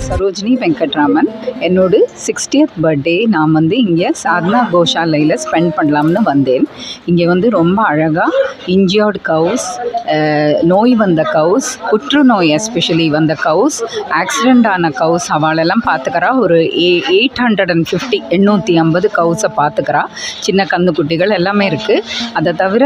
சரோஜினி வெங்கட்ராமன். என்னோட 60th birthday நான் வந்து இங்கே சாதனா கோஷாலையில் ஸ்பெண்ட் பண்ணலாம்னு வந்தேன். இங்கே வந்து ரொம்ப அழகாக இன்ஜியர்டு கவுஸ், நோய் வந்த கவுஸ், புற்றுநோய் எஸ்பெஷலி வந்த கவுஸ், ஆக்சிடெண்ட் ஆன கவுஸ் அவளெல்லாம் பார்த்துக்கிறா. ஒரு 850 கவுஸை பார்த்துக்கிறா. சின்ன கந்துக்குட்டிகள் எல்லாமே இருக்குது. அதை தவிர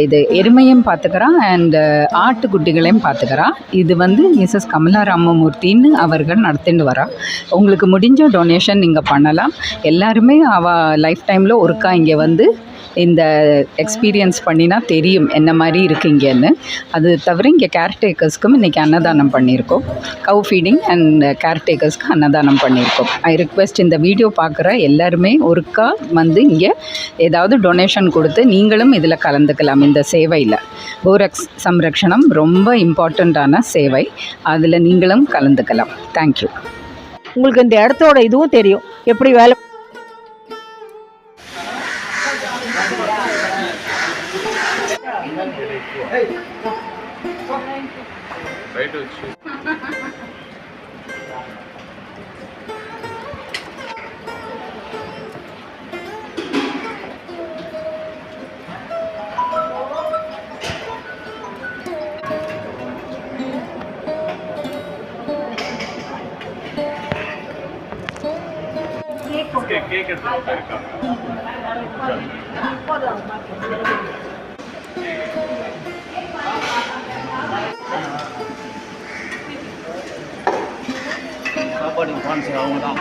இது எருமையும் பார்த்துக்கிறா அண்ட் ஆட்டுக்குட்டிகளையும் பார்த்துக்கிறா. இது வந்து மிஸ்ஸஸ் கமலா ராமமூர்த்தின்னு அவர்கள் நடத்திட்டு வரா. உங்களுக்கு முடிஞ்ச டொனேஷன் நீங்கள் பண்ணலாம். எல்லாருமே அவள் லைஃப் டைமில் ஒருக்கா இங்கே வந்து இந்த எக்ஸ்பீரியன்ஸ் பண்ணினா தெரியும் என்ன மாதிரி இருக்குங்கன்னு. அது தவிர இங்கே கேர்டேக்கர்ஸ்க்கும் இன்றைக்கி அன்னதானம் பண்ணியிருக்கோம். கவ் ஃபீடிங் அண்ட் கேர்டேக்கர்ஸ்க்கு அன்னதானம் பண்ணியிருக்கோம். ஐ ரிக்வெஸ்ட் இந்த வீடியோ பார்க்குற எல்லாருமே ஒருக்கா வந்து இங்கே ஏதாவது டொனேஷன் கொடுத்து நீங்களும் இதில் கலந்துக்கலாம். இந்த சேவையில் கோரக்ஸ் சம்ரக்ஷணம் ரொம்ப இம்பார்ட்டண்ட்டான சேவை. அதில் நீங்களும் கலந்துக்கலாம். தேங்க்யூ. உங்களுக்கு இந்த இடத்தோட இதுவும் தெரியும் எப்படி வேலை. கேக் எடுத்துட்டு போயிருக்காங்க. சாப்பாடு அவங்க தான்